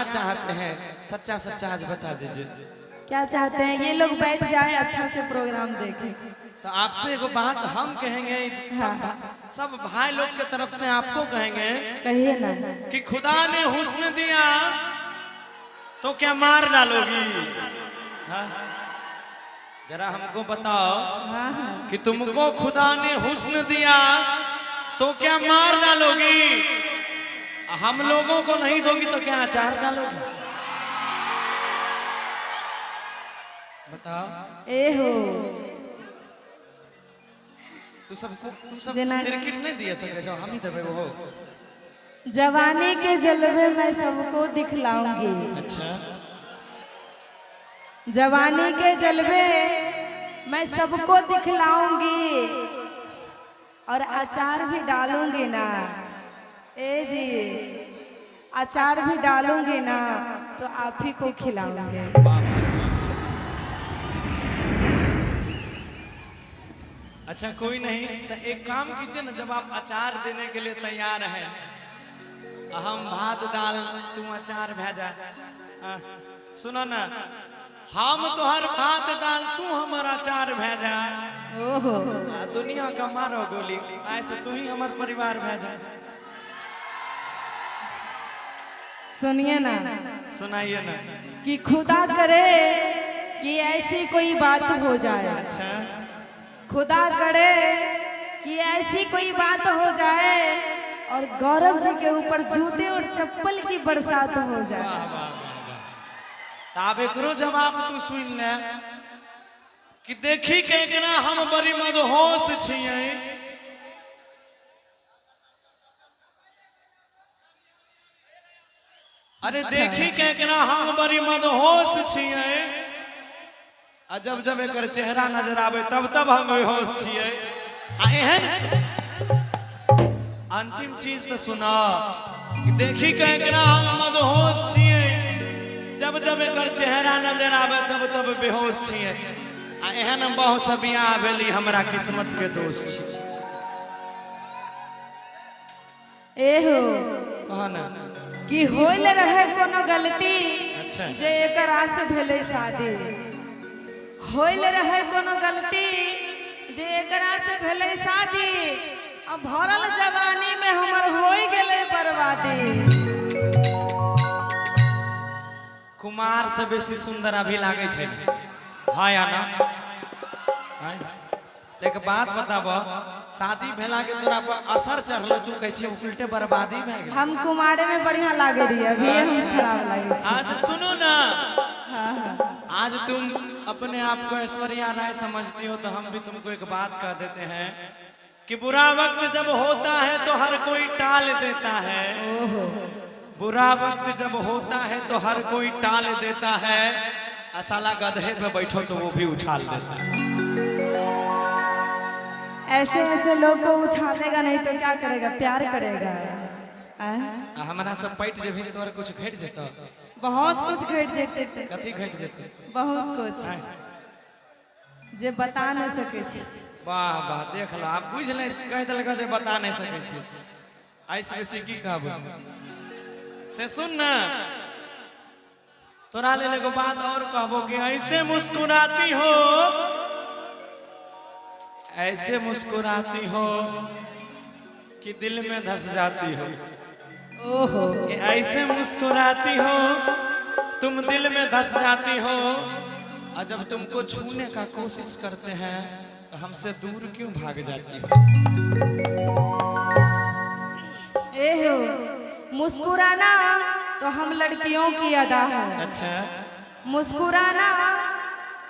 चाहते हैं? सच्चा सच्चा आज बता दीजिए। क्या चाहते हैं? ये लोग बैठ जाए अच्छा से प्रोग्राम देखें। तो आपसे एक बात हम कहेंगे, सब भाई लोग के तरफ से आपको कहेंगे, कहिए ना। कि खुदा ने हुस्न दिया तो क्या मार डालोगी? हाँ? जरा हमको बताओ कि तुमको खुदा ने हुस्न दिया तो क्या मार डालोगी? हम लोगों को नहीं दोगी तो क्या अचार डालोगी? बताओ। ए हो तू सब क्रिकेट नहीं दिए सके जो हम ही दबे हो। जवानी के जलवे मैं सबको दिखलाऊंगी। अच्छा। जवानी के जलवे मैं सबको दिखलाऊंगी और अचार भी डालूंगी ना। ए जी, अचार भी डालूंगी ना तो आप ही को खिलाऊंगी। अच्छा कोई नहीं, तो एक काम कीजिए ना, जब आप अचार देने के लिए तैयार हैं, हम भात दाल तू अचार भेजा। सुनो ना, हम तोहर भात दाल तू हमार अचार भेजा। ओहो, दुनिया का मारो गोली, ऐसे तू ही हमार परिवार भेजा। सुनिए ना, सुनाइए ना। कि खुदा करे कि ऐसी कोई बात हो जाए। अच्छा। खुदा करे कि ऐसी कोई बात हो जाए और गौरव जी के ऊपर जूते और चप्पल की बरसात हो जाए। तब एकरो जवाब तू सुन ले कि देखी के एकरा हम बड़ी मदहोश छियै। अरे देखी के एकरा हम बड़ी मदहोश छियै। जब जब एक चेहरा नजर आवे तब तब हम बेहोश छियै। एहन अंतिम चीज तो सुना कि देखी के एकरा हम मदहोश छियै। जब जब एक चेहरा नजर आवे तब तब बेहोश छियै। एहन बहुत सब आवेली हमरा किस्मत के दोष छी। एहो कहा ना कि होइल रहे कोनो गलती। अच्छा। जे एकरा से भेले शादी। होइल रहे कोनो गलती जे एकरा से भेले शादी। अब भरल जवानी में हमर होई गेले बर्बादी। कुमार से बेसी सुंदर अभी लागे छे। हाँ या ना? एक बात बताबो, शादी भेला के तोरा पर असर चढ़लो, तू कह छी उल्टे बर्बादी भए गेल। हम कुमारे में बढ़िया लागे रही, अभी हम खराब लागे छी। आज सुनो ना। हाँ। आज तुम अपने आप को ऐश्वर्या राय समझती हो, तो हम भी तुमको एक बात कह देते हैं कि बुरा वक्त जब होता है तो हर कोई टाल देता है। बुरा वक्त जब होता है तो हर कोई टाल देता है। साला गधे पे बैठो तो वो भी उछाल देता है। ऐसे ऐसे लोग को उछालेगा नहीं तो क्या करेगा? प्यार करेगा। हमारा सब पैट जे भी तोर कुछ घट जेतो। बहुत कुछ घट जेते थे। कथी घट जेते? बहुत कुछ जे बता नहीं सके छी। वाह वाह, देख लो, आप बुझ ले, कह देलक जे बता नहीं सके छी। ऐसे बेसी की कहबो से सुन ना। तोरा ले एगो बात और कहबो कि ऐसे मुस्कुराती हो, ऐसे मुस्कुराती हो कि दिल में धस जाती हो। ओहो, कि ऐसे मुस्कुराती हो तुम दिल में धस जाती हो। और जब तुमको छूने का कोशिश करते हैं तो हमसे दूर क्यों भाग जाती हो? एहो, मुस्कुराना तो हम लड़कियों की अदा है। अच्छा। मुस्कुराना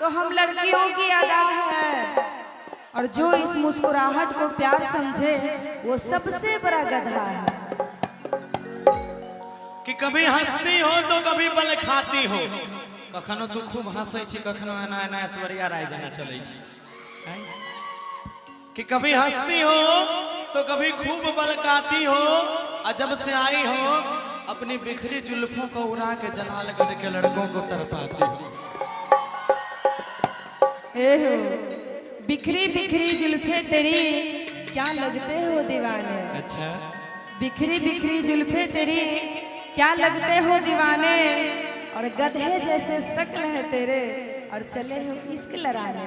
तो हम लड़कियों की अदा है और जो इस मुस्कुराहट को प्यार समझे वो सबसे बड़ा गधा है। कि कभी हंसती हो तो कभी बल खाती हो। कखनो तू खूब हंसै छी, कखनो एना एना ऐश्वर्या राय जना चलै छी। कि कभी हंसती हो तो कभी खूब बलकाती हो। और जब से आई हो अपनी बिखरी जुल्फों को उड़ा के जलालगढ़ के लड़कों को तरपाती हो। एहो, बिखरी बिखरी जुल्फे तेरी क्या लगते हो दीवाने। अच्छा। बिखरी बिखरी जुल्फे तेरी क्या लगते हो दीवाने, और गधे जैसे शक्ल है तेरे, और चले हो इश्क लड़ाने।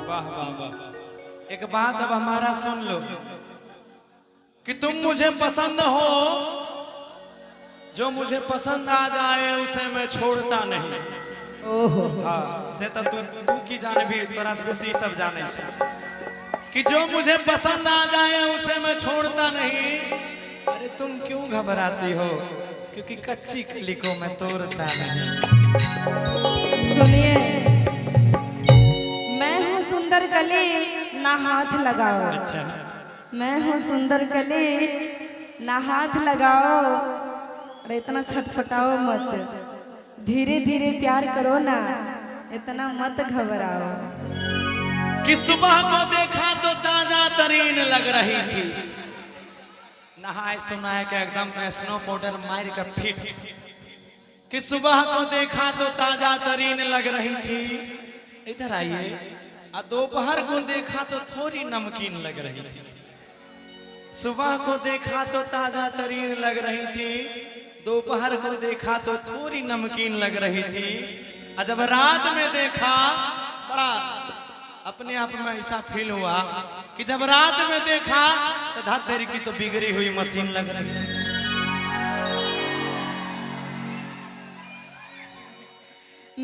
वाह वाह वाह। एक बात अब हमारा सुन लो कि तुम मुझे पसंद हो, जो मुझे पसंद आ जाए उसे मैं छोड़ता नहीं। ओहो हाँ से तो तू की जाने भी तोरा से सब जाने कि जो मुझे पसंद आ जाए उसे मैं छोड़ता नहीं। अरे तुम क्यों घबराती हो, क्योंकि कच्ची कली को मैं तोड़ता नहीं। सुनिए, मैं हूँ सुंदर कली, ना हाथ लगाओ। अच्छा मैं हूँ सुंदर कली, ना हाथ लगाओ। अरे इतना छटपटाओ मत, धीरे धीरे प्यार करो ना, इतना मत घबराओ। कि सुबह को देखा तो ताजा तरीन लग रही थी, नहाए सुनाए के एकदम स्नो पाउडर मार कर फिट। कि सुबह को देखा तो ताजा तरीन लग रही थी, इधर आइए। और दोपहर को देखा तो थोड़ी नमकीन लग रही थी। सुबह को देखा तो ताजा तरीन लग रही थी, दोपहर को देखा तो थोड़ी नमकीन लग रही थी, और जब रात में देखा बड़ा अपने आप में ऐसा फील हुआ कि जब रात में देखा तो धत्तेरी की तो बिगड़ी हुई मशीन लग रही थी।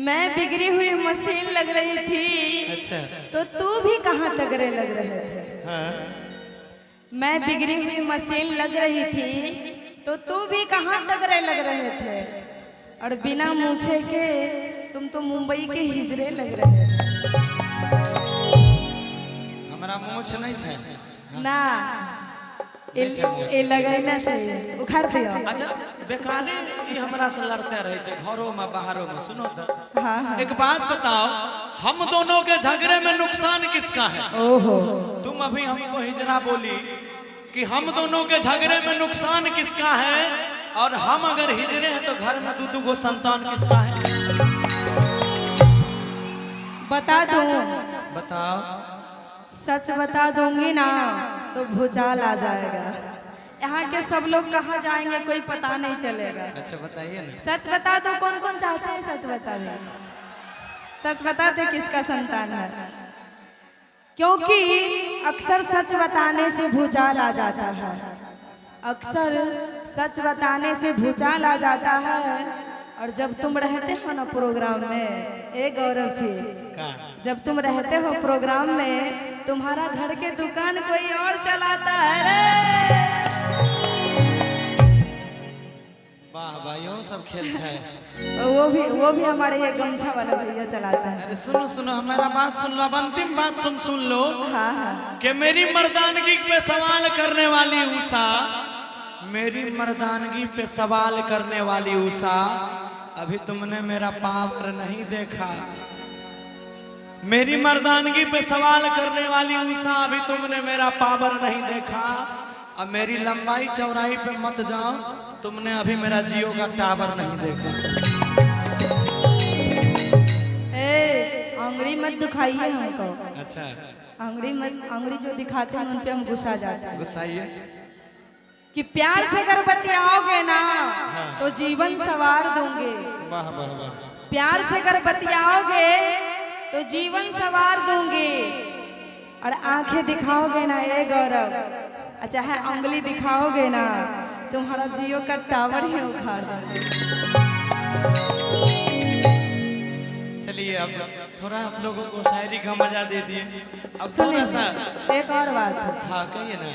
मैं बिगड़ी हुई मशीन लग रही थी, अच्छा तो तू भी कहाँ तगड़े लग रहे थे। हाँ। मैं बिगड़ी हुई मशीन लग रही थी, तो तू भी कहाँ तगड़े लग रहे थे। और बिना मूछे के तुम तो मुंबई के हिजरे लग रहे थे। हमारा मूछ नहीं है ना, ये लगाना चाहिए, उखाड़ दियो। अच्छा बेकारे ये हमरा से लड़ते रहे छे घरों में बाहरों में। सुनो तो हाँ हाँ। एक बात बताओ, हम दोनों के झगड़े में नुकसान किसका है? ओहो, तुम अभी हमको हिजरा बोली कि हम दोनों के झगड़े में नुकसान किसका है, और हम अगर हिजरे हैं तो घर में दू गो संतान किसका है? बता दूं? बताओ। सच बता दूंगी ना तो भूचाल आ जाएगा। यहाँ के सब लोग कहाँ जाएंगे कोई पता नहीं चलेगा। अच्छा बताइए ना। सच बता दो, कौन कौन चाहते हैं सच बता दे। सच बता दे किसका संतान है, क्योंकि अक्सर सच बताने से भूचाल आ जाता है। अक्सर सच बताने से भूचाल आ जाता है। और जब तुम रहते हो ना प्रोग्राम में, ए गौरव जी, जब तुम रहते हो प्रोग्राम में, तुम्हारा घर के दुकान कोई और चलाता है रे। वाह भाइयों सब खेल है। वो भी हमारे ये गमछा वाला भैया चलाता है। अरे सुनो सुनो हमारा बात सुन लो, अंतिम बात सुन लो। हाँ हाँ। कि मेरी मर्दानगी पे सवाल करने वाली उषा, मेरी मर्दानगी पे सवाल करने वाली उषा, अभी तुमने मेरा पावर नहीं देखा। मेरी मर्दानगी पे सवाल करने वाली उषा, अभी तुमने मेरा पावर नहीं देखा। अब मेरी लंबाई चौड़ाई पे मत जाओ, तुमने अभी मेरा जियो का टावर नहीं देखा। ए, अंगड़ी मत दिखाइए हमको। अच्छा अंगड़ी जो दिखाते हैं उन पे हम गुस्सा जाते हैं। गुस्साइए कि प्यार से अगर बतियाओगे ना तो जीवन सवार दूंगे। वाह वाह वाह। प्यार से अगर बतियाओगे तो जीवन सवार दूंगी। और आंखें दिखाओगे ना ए गौरव, अच्छा है उंगली दिखाओगे ना, तुम्हारा जियो का टावर ही उखाड़ दूंगी। चलिए अब थोड़ा आप लोगों को शायरी का मजा दे दिए। अब सुनिए थोड़ा सा एक और बात। हाँ कहिए ना।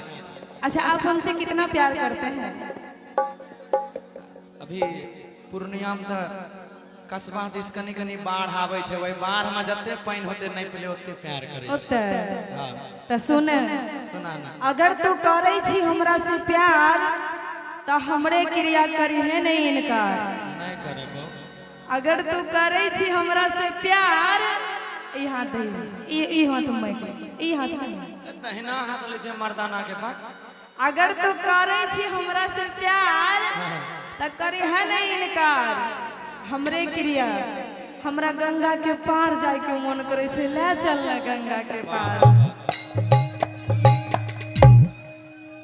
अच्छा आप हमसे कितना प्यार करते हैं? अभी पूर्णिया में तो कस्बा दिस कनी कनी बाढ़ आवे छे, वही बाढ़ में जते पानी होते नहीं पहले ओते प्यार करे ओते हाँ तो सुने, सुना ना। अगर तू करे छी हमरा से प्यार तो हमरे क्रिया करी है नहीं इनकार। नहीं करे वो। अगर तू करे छी हमरा से प्यार, ई हाथ दे, ई हाथ मैं के, ई हाथ नहीं, दहिना हाथ ले छे मर्दाना के पास। अगर तू करे छी हमरा से प्यार तो करी है नहीं इनकार। हमरे क्रिया, हमरा गंगा के पार जाए के मन करे छे, ले चल ना गंगा के पार।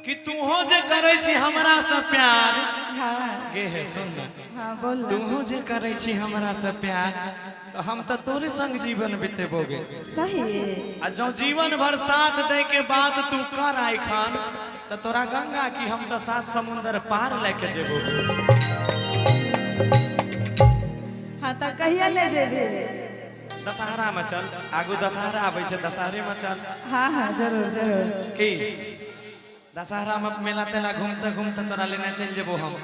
कि तू हो जे करे छी हमरा से प्यार हाँ गे है सुन ना हाँ बोल तू जे करे छी हमरा से प्यार तो हम तो तोरे संग जीवन बितेबोगे सही आ जो जीवन भर साथ दे के बाद तू कर आए खान तो तोरा गंगा की हम तो सात समुंदर पार लेके जेबो हाँ तो कहिया ले जेबे दशहरा में चल आगू दशहरा आवे छे दशहरे में चल हाँ हाँ जरूर जरूर की दशहरा में मेला तेला घूमते घूमते तोरा लेने चल जेबो हम